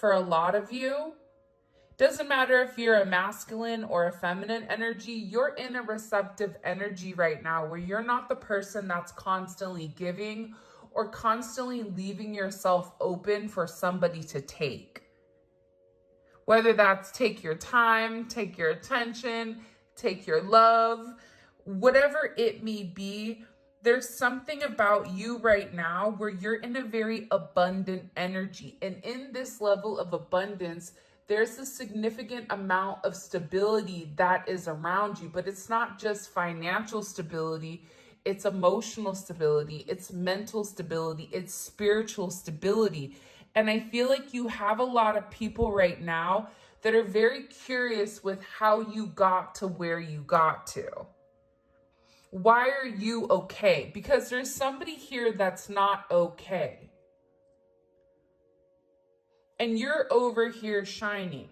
for a lot of you, doesn't matter if you're a masculine or a feminine energy, you're in a receptive energy right now where you're not the person that's constantly giving or constantly leaving yourself open for somebody to take. Whether that's take your time, take your attention, take your love, whatever it may be, there's something about you right now where you're in a very abundant energy. And in this level of abundance, there's a significant amount of stability that is around you, but it's not just financial stability, it's emotional stability, it's mental stability, it's spiritual stability. And I feel like you have a lot of people right now that are very curious with how you got to where you got to. Why are you okay? Because there's somebody here that's not okay. And you're over here shining.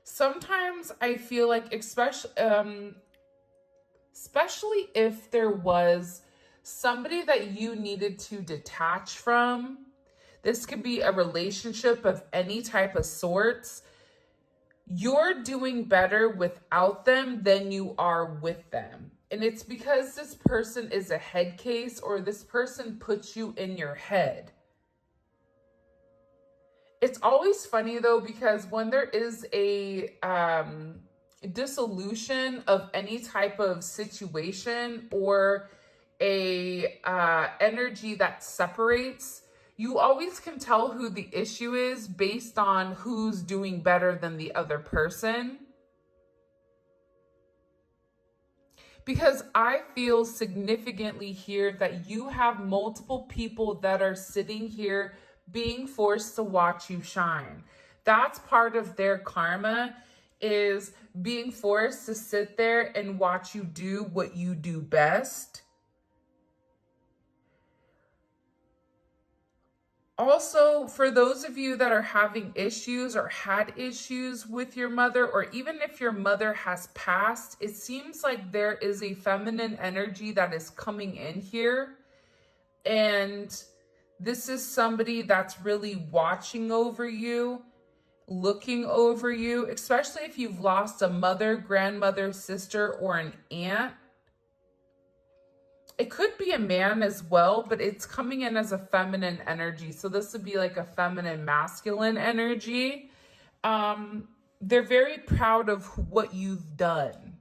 Sometimes I feel like, especially if there was somebody that you needed to detach from, this could be a relationship of any type of sorts. You're doing better without them than you are with them. And it's because this person is a head case, or this person puts you in your head. It's always funny though, because when there is a dissolution of any type of situation or a energy that separates, you always can tell who the issue is based on who's doing better than the other person. Because I feel significantly here that you have multiple people that are sitting here being forced to watch you shine. That's part of their karma, is being forced to sit there and watch you do what you do best. Also, for those of you that are having issues or had issues with your mother, or even if your mother has passed, it seems like there is a feminine energy that is coming in here. And this is somebody that's really watching over you, looking over you, especially if you've lost a mother, grandmother, sister, or an aunt. It could be a man as well, but it's coming in as a feminine energy. So this would be like a feminine masculine energy. They're very proud of what you've done,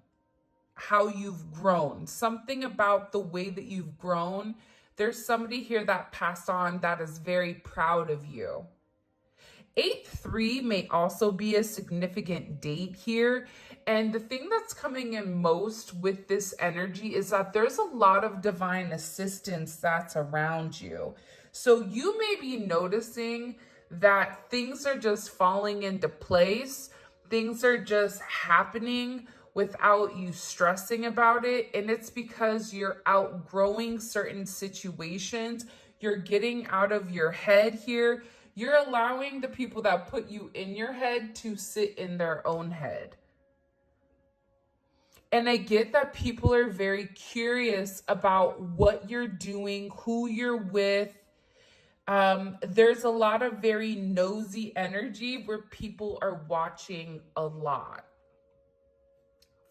how you've grown, something about the way that you've grown. There's somebody here that passed on that is very proud of you. 8-3 may also be a significant date here. And the thing that's coming in most with this energy is that there's a lot of divine assistance that's around you. So you may be noticing that things are just falling into place. Things are just happening without you stressing about it. And it's because you're outgrowing certain situations. You're getting out of your head here. You're allowing the people that put you in your head to sit in their own head. And I get that people are very curious about what you're doing, who you're with. There's a lot of very nosy energy where people are watching a lot.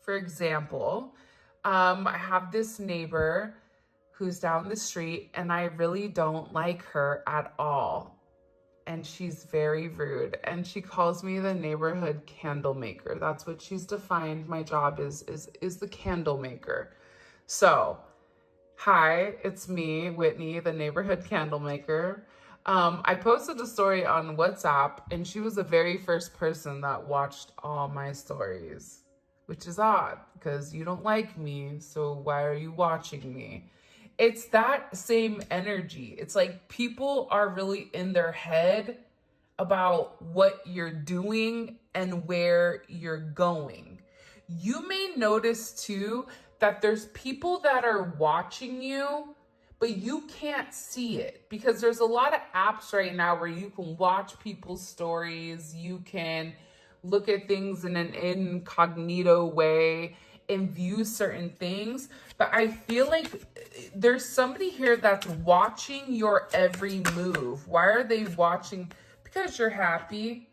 For example, I have this neighbor who's down the street, and I really don't like her at all. And she's very rude, and she calls me the neighborhood candle maker. That's what she's defined. My job is the candle maker. So, hi, it's me, Whitney, the neighborhood candle maker. I posted a story on WhatsApp, and she was the very first person that watched all my stories, which is odd because you don't like me, so why are you watching me? It's that same energy. It's like people are really in their head about what you're doing and where you're going. You may notice too that there's people that are watching you, but you can't see it because there's a lot of apps right now where you can watch people's stories. You can look at things in an incognito way. and view certain things. But I feel like there's somebody here that's watching your every move. Why are they watching? Because you're happy.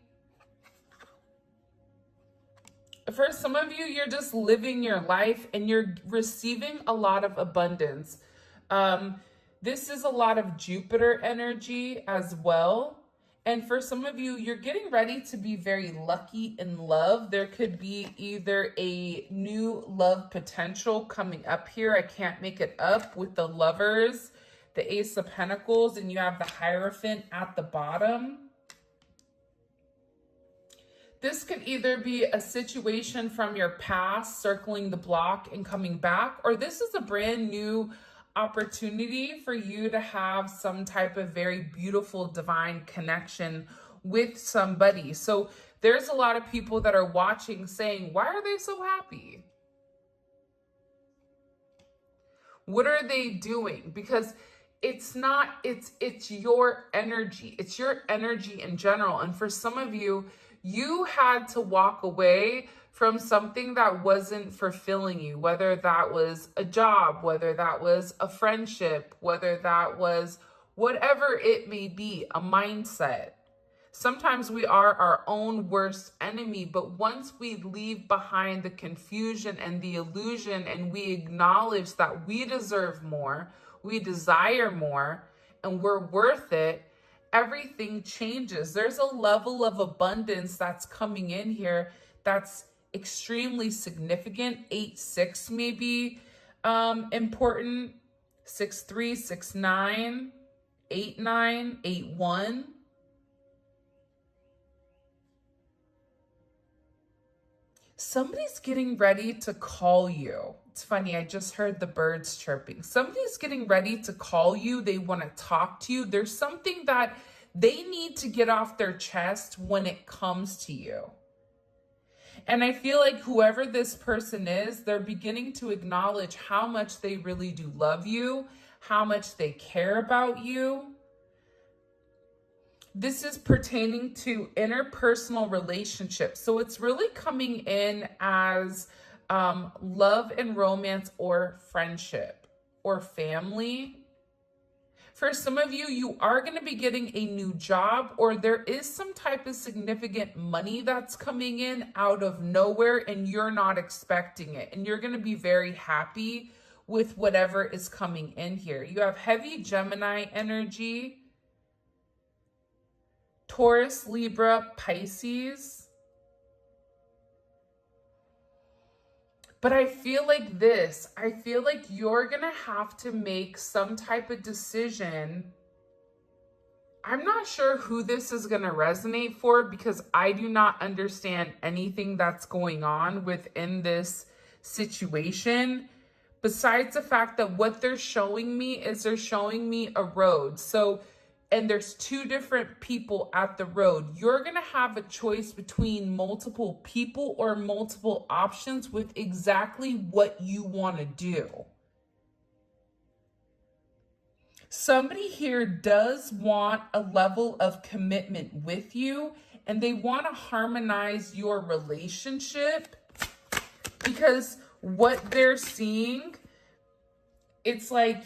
For some of you, you're just living your life and you're receiving a lot of abundance. This is a lot of Jupiter energy as well. And for some of you, you're getting ready to be very lucky in love. There could be either a new love potential coming up here. I can't make it up with the Lovers, the Ace of Pentacles, and you have the Hierophant at the bottom. This could either be a situation from your past circling the block and coming back, or this is a brand new opportunity for you to have some type of very beautiful divine connection with somebody. So there's a lot of people that are watching saying, why are they so happy? What are they doing? Because it's your energy. It's your energy in general. And for some of you, you had to walk away from something that wasn't fulfilling you, whether that was a job, whether that was a friendship, whether that was whatever it may be, a mindset. Sometimes we are our own worst enemy, but once we leave behind the confusion and the illusion and we acknowledge that we deserve more, we desire more, and we're worth it, everything changes. There's a level of abundance that's coming in here that's extremely significant. 8-6 may be important. 6-3, 6-9, 8-9, 8-1. Somebody's getting ready to call you. It's funny, I just heard the birds chirping. Somebody's getting ready to call you. They want to talk to you. There's something that they need to get off their chest when it comes to you. And I feel like whoever this person is, they're beginning to acknowledge how much they really do love you, how much they care about you. This is pertaining to interpersonal relationships. So it's really coming in as love and romance or friendship or family. For some of you, you are going to be getting a new job, or there is some type of significant money that's coming in out of nowhere and you're not expecting it. And you're going to be very happy with whatever is coming in here. You have heavy Gemini energy, Taurus, Libra, Pisces. But I feel like you're going to have to make some type of decision. I'm not sure who this is going to resonate for because I do not understand anything that's going on within this situation. Besides the fact that what they're showing me is they're showing me a road. So, and there's two different people at the road. You're going to have a choice between multiple people or multiple options with exactly what you want to do. Somebody here does want a level of commitment with you, and they want to harmonize your relationship because what they're seeing, it's like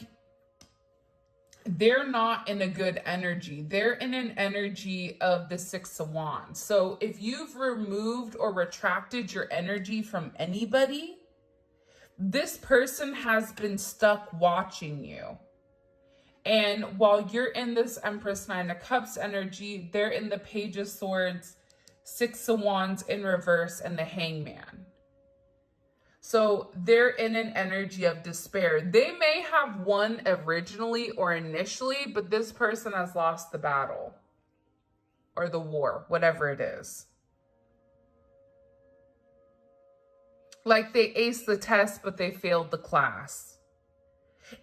they're not in a good energy. They're in an energy of the 6 of Wands. So if you've removed or retracted your energy from anybody, this person has been stuck watching you. And while you're in this Empress 9 of Cups energy, they're in the Page of Swords, 6 of Wands in reverse, and the Hangman. So they're in an energy of despair. They may have won originally or initially, but this person has lost the battle or the war, whatever it is. Like they aced the test, but they failed the class.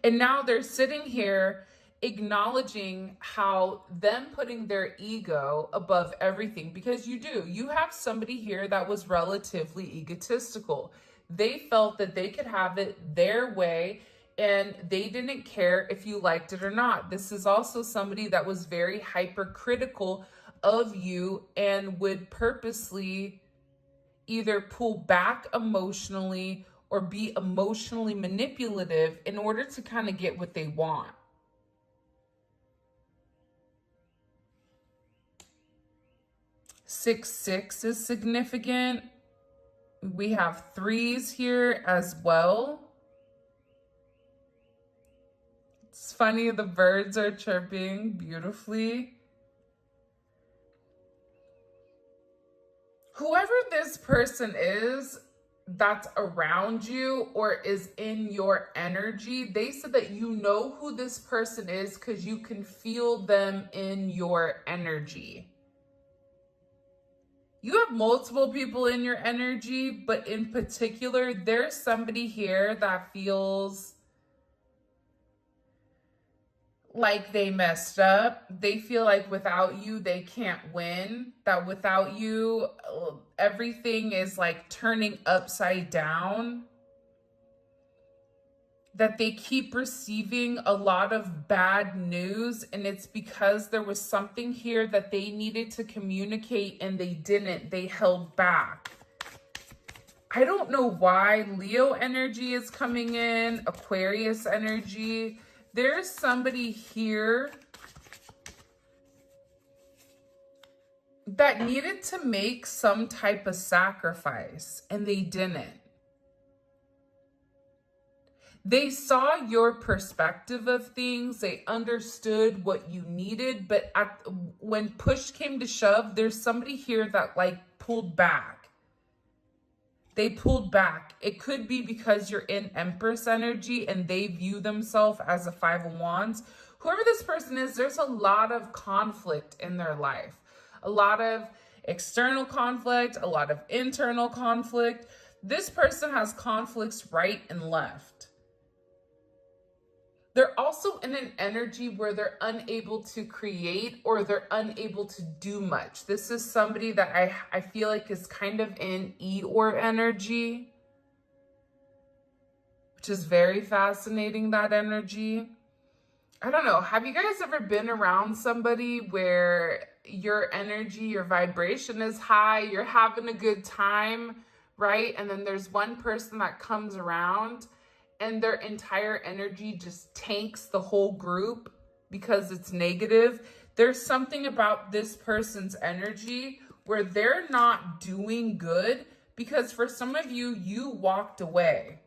And now they're sitting here acknowledging how them putting their ego above everything, because you do. You have somebody here that was relatively egotistical. They felt that they could have it their way and they didn't care if you liked it or not. This is also somebody that was very hypercritical of you and would purposely either pull back emotionally or be emotionally manipulative in order to kind of get what they want. Six is significant. We have threes here as well. It's funny, the birds are chirping beautifully. Whoever this person is that's around you or is in your energy, they said that you know who this person is because you can feel them in your energy. You have multiple people in your energy, but in particular, there's somebody here that feels like they messed up. They feel like without you, they can't win. That without you, everything is like turning upside down. That they keep receiving a lot of bad news, and it's because there was something here that they needed to communicate and they didn't. They held back. I don't know why Leo energy is coming in, Aquarius energy. There's somebody here that needed to make some type of sacrifice and they didn't. They saw your perspective of things. They understood what you needed, but when push came to shove, there's somebody here that like pulled back. They pulled back. It could be because you're in Empress energy and they view themselves as a Five of Wands. Whoever this person is, there's a lot of conflict in their life. A lot of external conflict, a lot of internal conflict. This person has conflicts right and left. They're also in an energy where they're unable to create or they're unable to do much. This is somebody that I feel like is kind of in Eeyore energy, which is very fascinating, that energy. I don't know. Have you guys ever been around somebody where your energy, your vibration is high, you're having a good time, right? And then there's one person that comes around and their entire energy just tanks the whole group because it's negative. There's something about this person's energy where they're not doing good because for some of you, you walked away.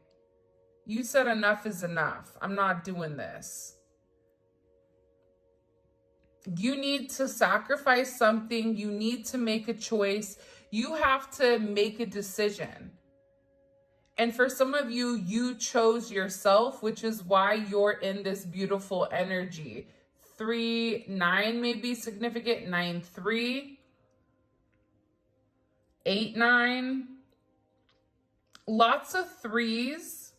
You said enough is enough. I'm not doing this. You need to sacrifice something. You need to make a choice. You have to make a decision. And for some of you, you chose yourself, which is why you're in this beautiful energy. 3-9 may be significant. 9-3. 8-9. Lots of 3s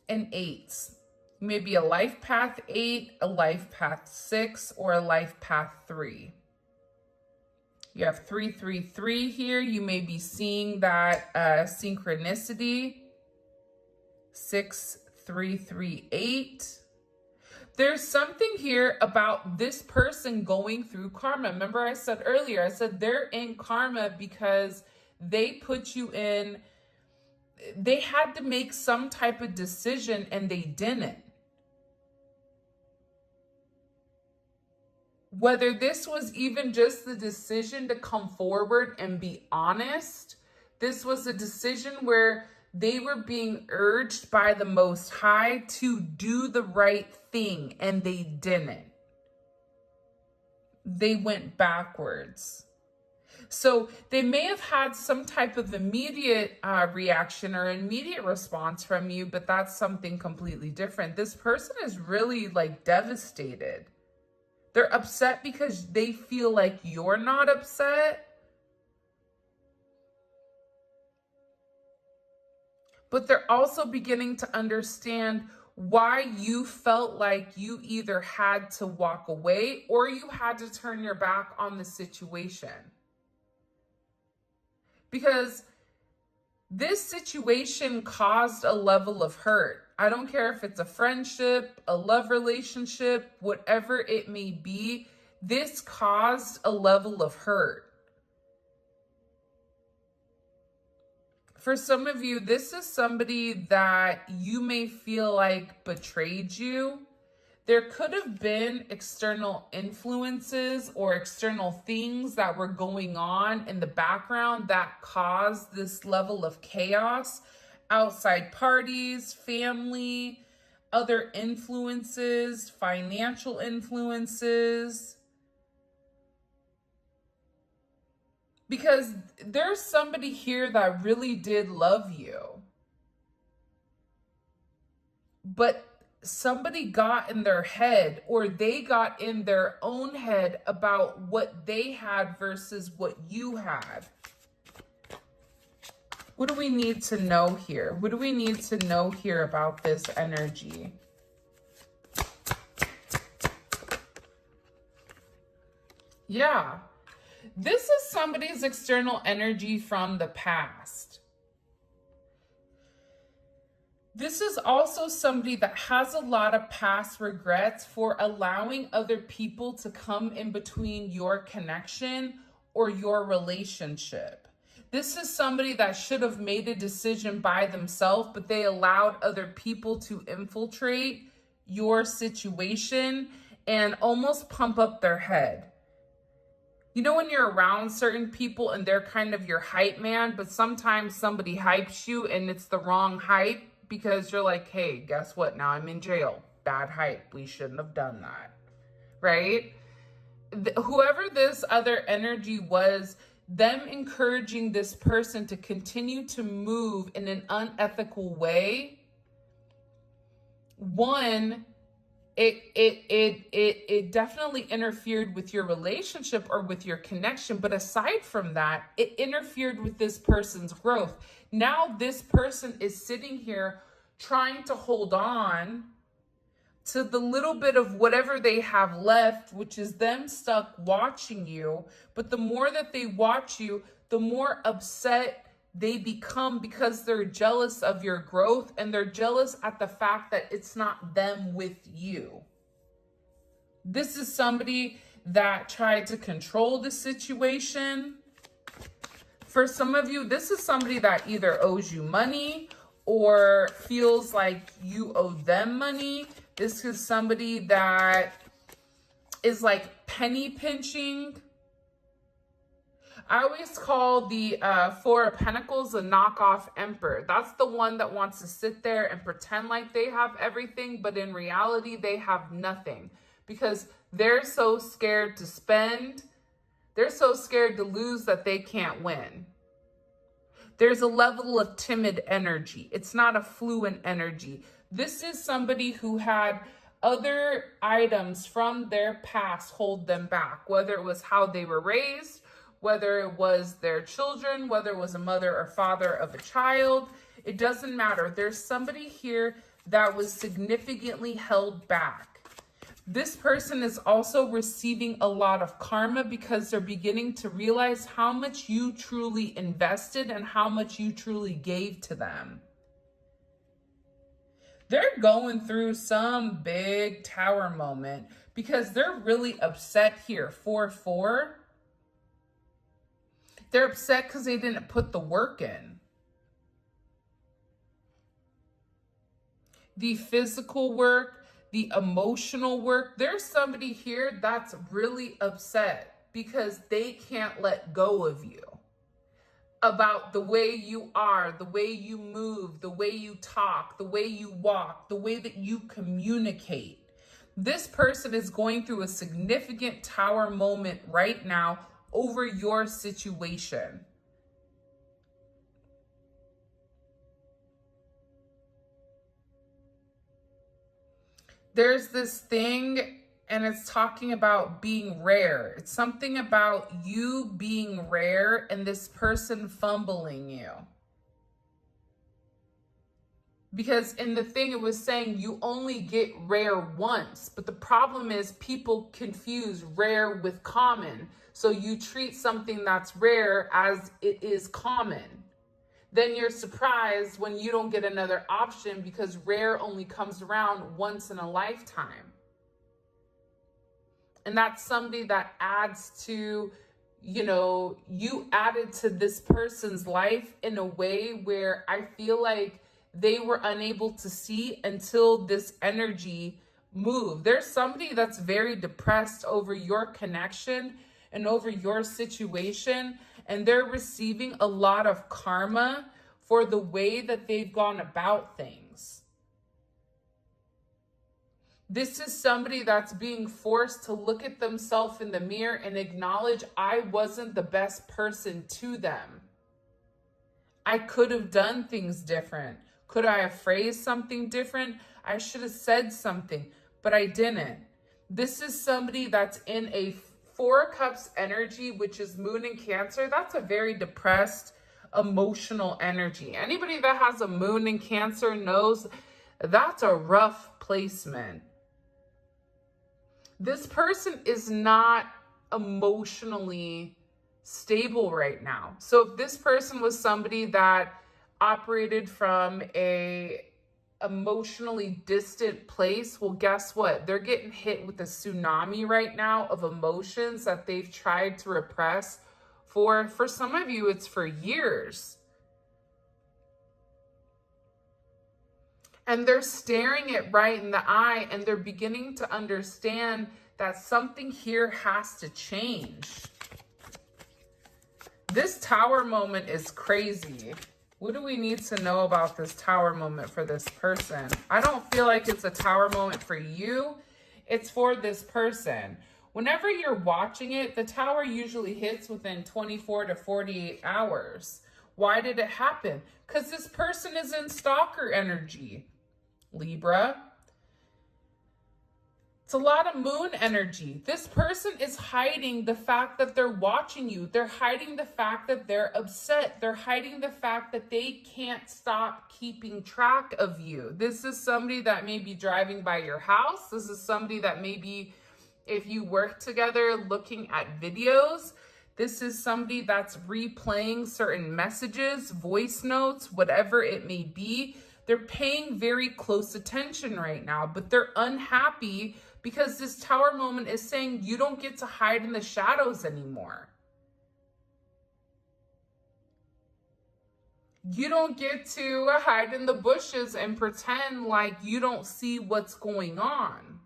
and 8s. Maybe a life path 8, a life path 6, or a life path 3. You have 3-3-3 here. You may be seeing that synchronicity. 6-3-3-8. There's something here about this person going through karma. Remember I said earlier, I said they're in karma because they put you in, they had to make some type of decision and they didn't. Whether this was even just the decision to come forward and be honest, this was a decision where they were being urged by the Most High to do the right thing, and they didn't. They went backwards. So they may have had some type of immediate reaction or immediate response from you, but that's something completely different. This person is really like devastated. They're upset because they feel like you're not upset. But they're also beginning to understand why you felt like you either had to walk away or you had to turn your back on the situation. Because this situation caused a level of hurt. I don't care if it's a friendship, a love relationship, whatever it may be, this caused a level of hurt. For some of you, this is somebody that you may feel like betrayed you. There could have been external influences or external things that were going on in the background that caused this level of chaos. Outside parties, family, other influences, financial influences. Because there's somebody here that really did love you. But somebody got in their head, or they got in their own head about what they had versus what you had. What do we need to know here? What do we need to know here about this energy? Yeah. This is somebody's external energy from the past. This is also somebody that has a lot of past regrets for allowing other people to come in between your connection or your relationship. This is somebody that should have made a decision by themselves, but they allowed other people to infiltrate your situation and almost pump up their head. You know, when you're around certain people and they're kind of your hype man, but sometimes somebody hypes you and it's the wrong hype because you're like, hey, guess what? Now I'm in jail. Bad hype. We shouldn't have done that. Right? Whoever this other energy was, them encouraging this person to continue to move in an unethical way. One, it definitely interfered with your relationship or with your connection. But aside from that, it interfered with this person's growth. Now this person is sitting here trying to hold on to the little bit of whatever they have left, which is them stuck watching you. But the more that they watch you, the more upset they become because they're jealous of your growth, and they're jealous at the fact that it's not them with you. This is somebody that tried to control the situation. For some of you, this is somebody that either owes you money or feels like you owe them money. This is somebody that is like penny pinching. I always call the Four of Pentacles a knockoff emperor. That's the one that wants to sit there and pretend like they have everything, but in reality, they have nothing because they're so scared to spend. They're so scared to lose that they can't win. There's a level of timid energy. It's not a fluent energy. This is somebody who had other items from their past hold them back, whether it was how they were raised, whether it was their children, whether it was a mother or father of a child. It doesn't matter. There's somebody here that was significantly held back. This person is also receiving a lot of karma because they're beginning to realize how much you truly invested and how much you truly gave to them. They're going through some big tower moment because they're really upset here. 4-4. They're upset because they didn't put the work in. The physical work, the emotional work. There's somebody here that's really upset because they can't let go of you. About the way you are, the way you move, the way you talk, the way you walk, the way that you communicate. This person is going through a significant tower moment right now over your situation. There's this thing, and it's talking about being rare. It's something about you being rare and this person fumbling you. Because in the thing, it was saying you only get rare once. But the problem is people confuse rare with common. So you treat something that's rare as it is common. Then you're surprised when you don't get another option because rare only comes around once in a lifetime. And that's somebody that adds to you added to this person's life in a way where I feel like they were unable to see until this energy moved. There's somebody that's very depressed over your connection and over your situation, and they're receiving a lot of karma for the way that they've gone about things. This is somebody that's being forced to look at themselves in the mirror and acknowledge, I wasn't the best person to them. I could have done things different. Could I have phrased something different? I should have said something, but I didn't. This is somebody that's in a 4 Cups energy, which is Moon in Cancer. That's a very depressed, emotional energy. Anybody that has a Moon in Cancer knows that's a rough placement. This person is not emotionally stable right now. So if this person was somebody that operated from a emotionally distant place, well, guess what? They're getting hit with a tsunami right now of emotions that they've tried to repress for some of you, it's for years. And they're staring it right in the eye, and they're beginning to understand that something here has to change. This Tower moment is crazy. What do we need to know about this Tower moment for this person? I don't feel like it's a Tower moment for you. It's for this person. Whenever you're watching it, the Tower usually hits within 24 to 48 hours. Why did it happen? Because this person is in stalker energy. Libra. It's a lot of moon energy. This person is hiding the fact that they're watching you. They're hiding the fact that they're upset. They're hiding the fact that they can't stop keeping track of you. This is somebody that may be driving by your house. This is somebody that may be, if you work together, looking at videos. This is somebody that's replaying certain messages, voice notes, whatever it may be. They're paying very close attention right now, but they're unhappy because this Tower moment is saying you don't get to hide in the shadows anymore. You don't get to hide in the bushes and pretend like you don't see what's going on.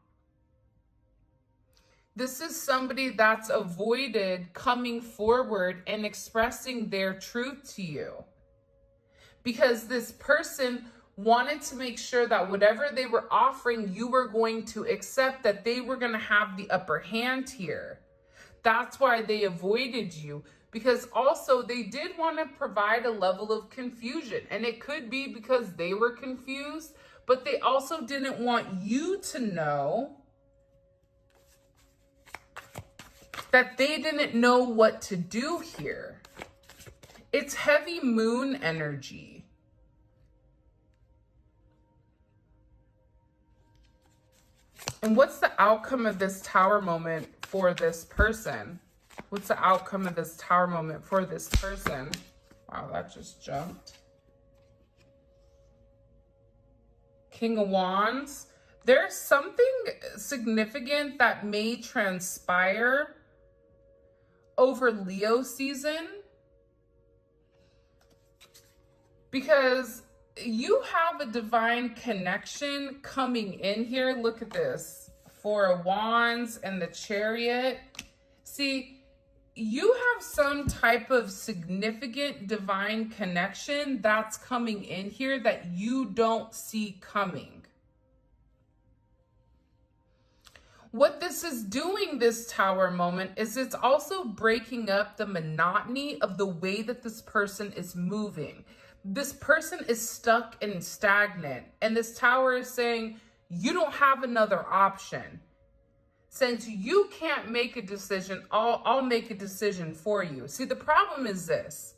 This is somebody that's avoided coming forward and expressing their truth to you, because this person wanted to make sure that whatever they were offering, you were going to accept, that they were going to have the upper hand here. That's why they avoided you, because also they did want to provide a level of confusion. And it could be because they were confused, but they also didn't want you to know that they didn't know what to do here. It's heavy moon energy. And what's the outcome of this Tower moment for this person? What's the outcome of this Tower moment for this person? Wow, that just jumped. King of Wands. There's something significant that may transpire over Leo season, because you have a divine connection coming in here. Look at this. 4 of Wands and the Chariot. See, you have some type of significant divine connection that's coming in here that you don't see coming. What this is doing, this Tower moment, is it's also breaking up the monotony of the way that this person is moving. This person is stuck and stagnant, and this Tower is saying, you don't have another option. Since you can't make a decision, I'll make a decision for you. See, the problem is this.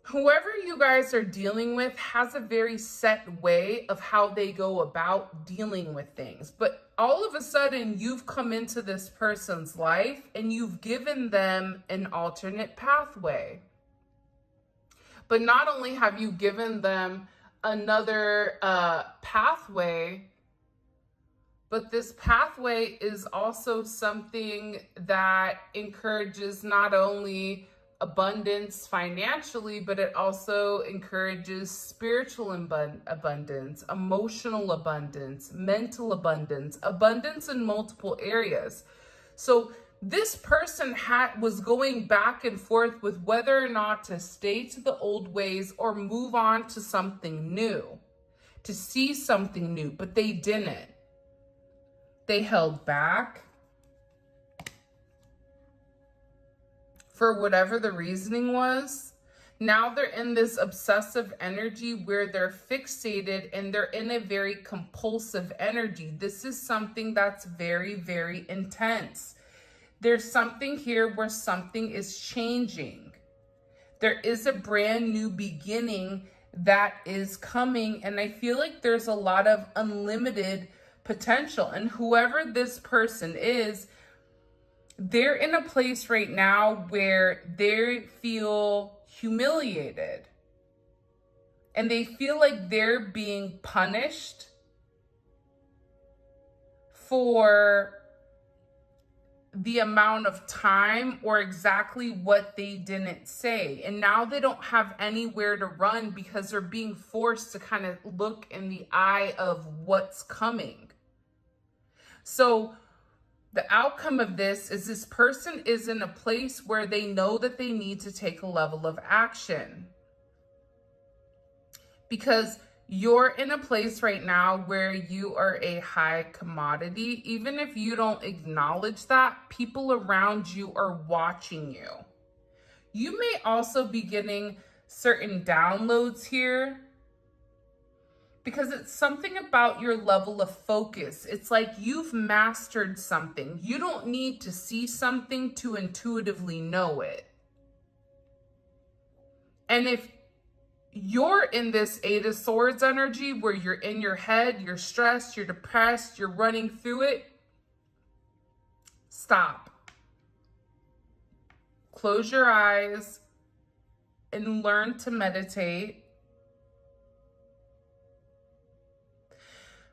Whoever you guys are dealing with has a very set way of how they go about dealing with things. But all of a sudden, you've come into this person's life and you've given them an alternate pathway. But not only have you given them another pathway, But this pathway is also something that encourages not only abundance financially, but it also encourages spiritual abundance, emotional abundance, mental abundance, abundance in multiple areas. So this person was going back and forth with whether or not to stay to the old ways or move on to something new, to see something new, but they didn't. They held back for whatever the reasoning was. Now they're in this obsessive energy where they're fixated and they're in a very compulsive energy. This is something that's very, very intense. There's something here where something is changing. There is a brand new beginning that is coming, and I feel like there's a lot of unlimited potential. And whoever this person is, they're in a place right now where they feel humiliated and they feel like they're being punished for the amount of time or exactly what they didn't say. And now they don't have anywhere to run because they're being forced to kind of look in the eye of what's coming. So the outcome of this is this person is in a place where they know that they need to take a level of action. Because you're in a place right now where you are a high commodity. Even if you don't acknowledge that, people around you are watching you. You may also be getting certain downloads here because it's something about your level of focus. It's like you've mastered something. You don't need to see something to intuitively know it. And if you're in this Eight of Swords energy where you're in your head, you're stressed, you're depressed, you're running through it, stop. Close your eyes and learn to meditate,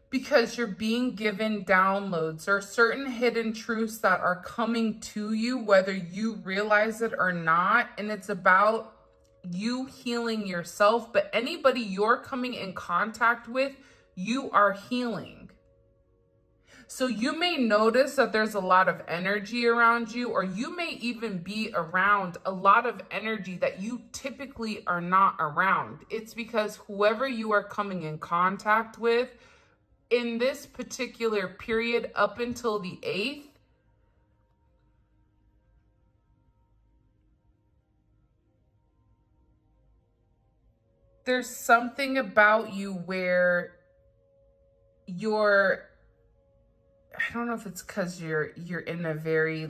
because you're being given downloads or certain hidden truths that are coming to you, whether you realize it or not. And it's about you healing yourself, but anybody you're coming in contact with, you are healing. So you may notice that there's a lot of energy around you, or you may even be around a lot of energy that you typically are not around. It's because whoever you are coming in contact with in this particular period up until the 8th, there's something about you where you're, I don't know if it's because you're in a very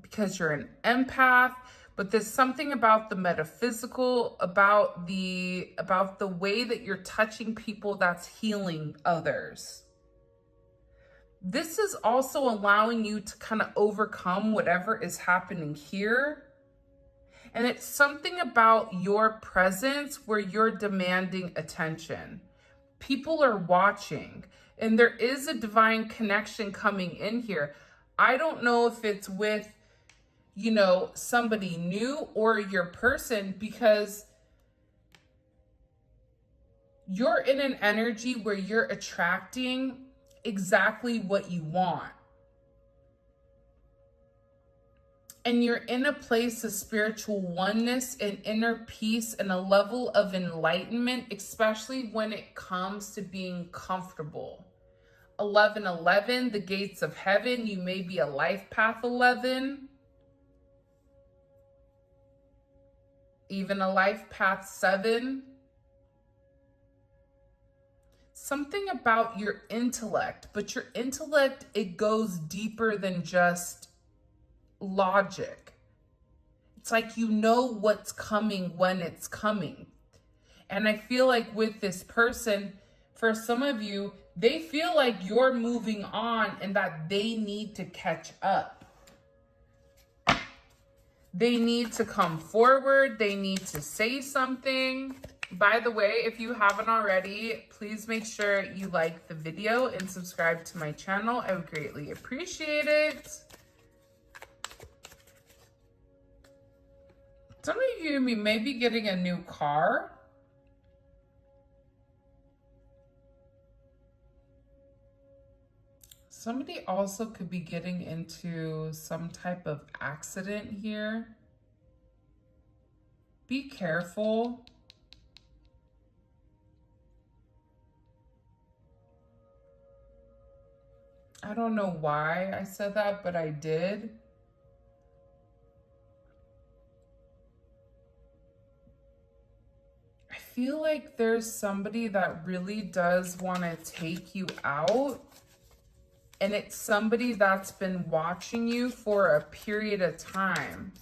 because you're an empath, but there's something about the metaphysical, about the way that you're touching people that's healing others. This is also allowing you to kind of overcome whatever is happening here. And it's something about your presence where you're demanding attention. People are watching, and there is a divine connection coming in here. I don't know if it's with, somebody new or your person, because you're in an energy where you're attracting exactly what you want. And you're in a place of spiritual oneness and inner peace and a level of enlightenment, especially when it comes to being comfortable. 1111, the gates of heaven. You may be a life path 11. Even a life path 7. Something about your intellect, but your intellect, it goes deeper than just logic. It's like you know what's coming when it's coming. And I feel like with this person, for some of you, they feel like you're moving on and that they need to catch up. They need to come forward. They need to say something. By the way, if you haven't already, please make sure you like the video and subscribe to my channel. I would greatly appreciate it. Some of you may be getting a new car. Somebody also could be getting into some type of accident here. Be careful. I don't know why I said that, but I did. I feel like there's somebody that really does want to take you out. And it's somebody that's been watching you for a period of time.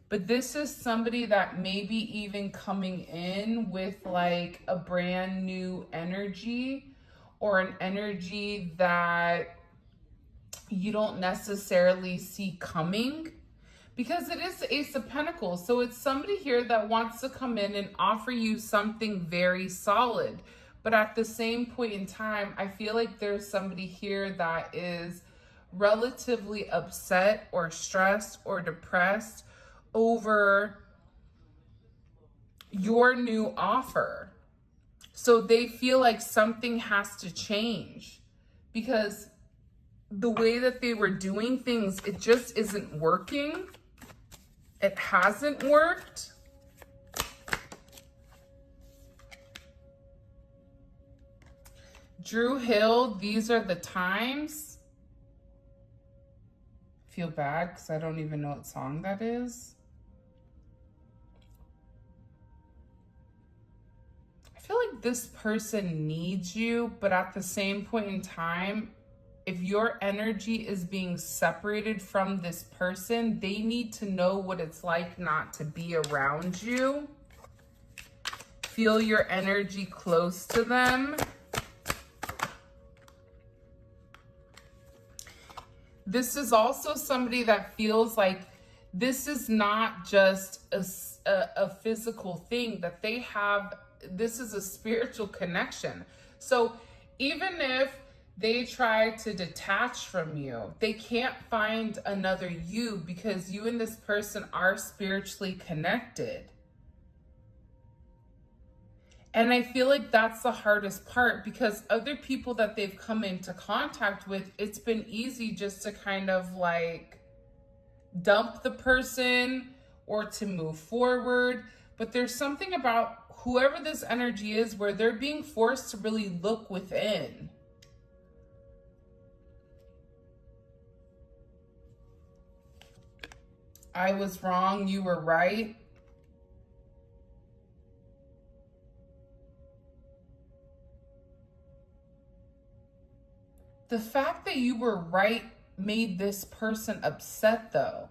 But this is somebody that may be even coming in with like a brand new energy, or an energy that you don't necessarily see coming, because it is the Ace of Pentacles. So it's somebody here that wants to come in and offer you something very solid. But at the same point in time, I feel like there's somebody here that is relatively upset or stressed or depressed over your new offer. So they feel like something has to change, because the way that they were doing things, it just isn't working. It hasn't worked. Drew Hill, these are the times. I feel bad because I don't even know what song that is. I feel like this person needs you, but at the same point in time, if your energy is being separated from this person, they need to know what it's like not to be around you. Feel your energy close to them. This is also somebody that feels like this is not just a physical thing, that they have, this is a spiritual connection. So even if they try to detach from you, they can't find another you, because you and this person are spiritually connected. And I feel like that's the hardest part, because other people that they've come into contact with, it's been easy just to kind of like dump the person or to move forward. But there's something about whoever this energy is where they're being forced to really look within. I was wrong, you were right. The fact that you were right made this person upset, though.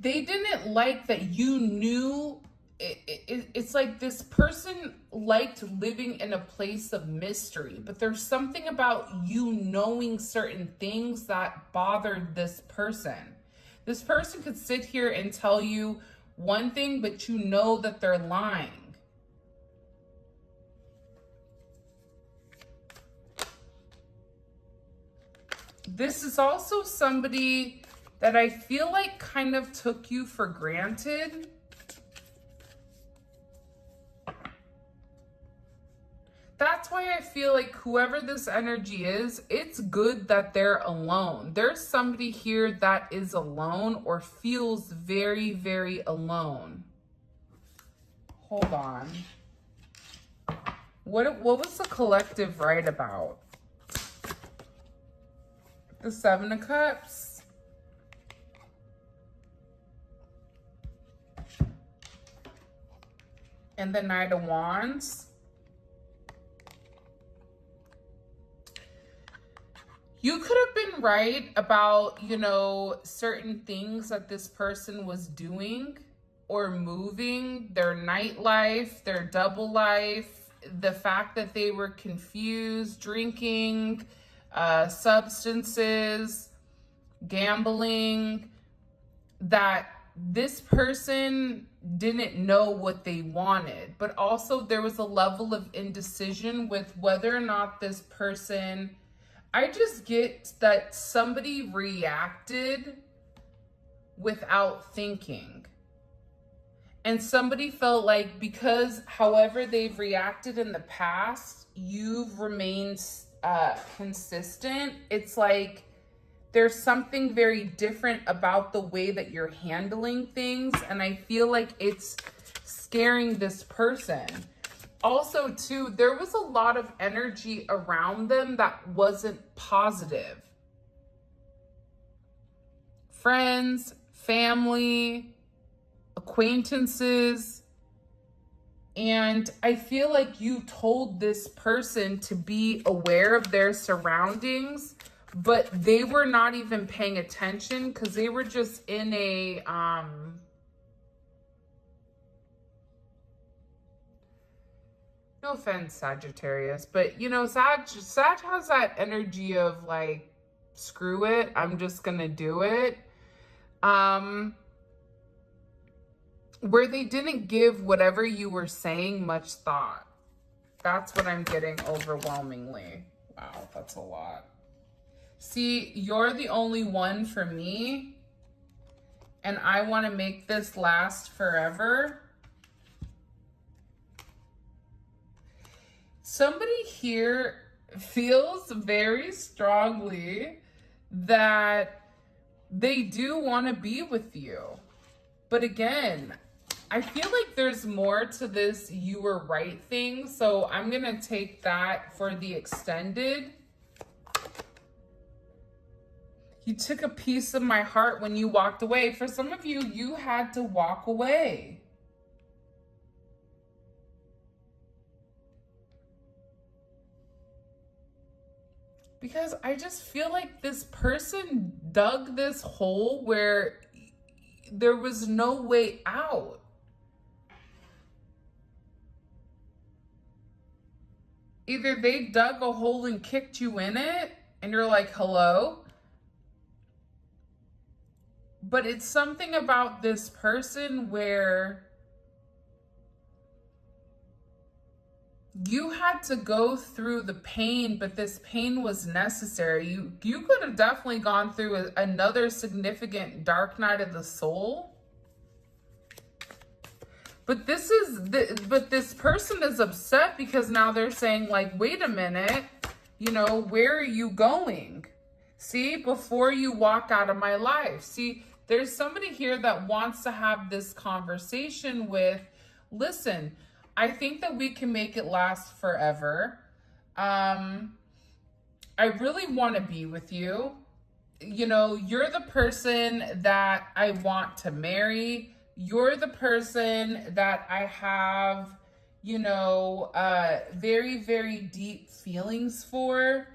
They didn't like that you knew. It's like this person liked living in a place of mystery, but there's something about you knowing certain things that bothered this person. This person could sit here and tell you one thing, but you know that they're lying. This is also somebody that I feel like kind of took you for granted. That's why I feel like whoever this energy is, it's good that they're alone. There's somebody here that is alone or feels very, very alone. Hold on. What was the collective right about? The Seven of Cups. And the Knight of Wands. You could have been right about, you know, certain things that this person was doing or moving, their nightlife, their double life, the fact that they were confused, drinking, substances, gambling, that this person didn't know what they wanted, but also there was a level of indecision with whether or not this person, I just get that somebody reacted without thinking. And somebody felt like because however they've reacted in the past, you've remained consistent. It's like there's something very different about the way that you're handling things. And I feel like it's scaring this person. Also, too, there was a lot of energy around them that wasn't positive. Friends, family, acquaintances. And I feel like you told this person to be aware of their surroundings, but they were not even paying attention because they were just in a, no offense, Sagittarius, but you know, Sag has that energy of like, screw it, I'm just gonna do it. Where they didn't give whatever you were saying much thought. That's what I'm getting overwhelmingly. Wow, that's a lot. See, you're the only one for me, and I want to make this last forever. Somebody here feels very strongly that they do want to be with you. But again, I feel like there's more to this you were right thing. So I'm going to take that for the extended. You took a piece of my heart when you walked away. For some of you, you had to walk away. Because I just feel like this person dug this hole where there was no way out. Either they dug a hole and kicked you in it, and you're like, hello. But it's something about this person where you had to go through the pain, but this pain was necessary. You could have definitely gone through another significant dark night of the soul. But this person is upset because now they're saying like, wait a minute, you know, where are you going? See, before you walk out of my life. See, there's somebody here that wants to have this conversation with, listen, I think that we can make it last forever. I really want to be with you. You know, you're the person that I want to marry. You're the person that I have, you know, very, very deep feelings for.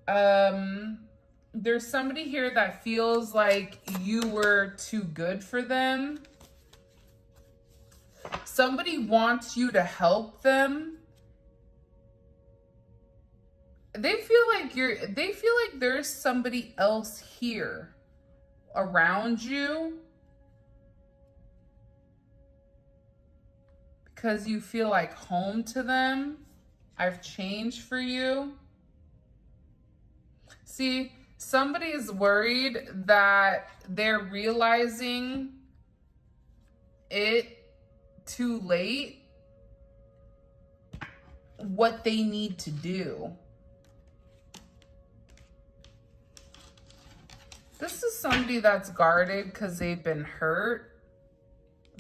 There's somebody here that feels like you were too good for them. Somebody wants you to help them. They feel like there's somebody else here around you because you feel like home to them. I've changed for you. See, somebody is worried that they're realizing it too late what they need to do. This is somebody that's guarded because they've been hurt.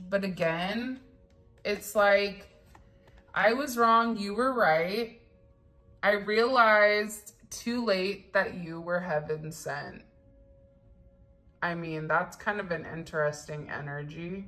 But again, it's like, I was wrong, you were right. I realized too late that you were heaven sent. I mean, that's kind of an interesting energy.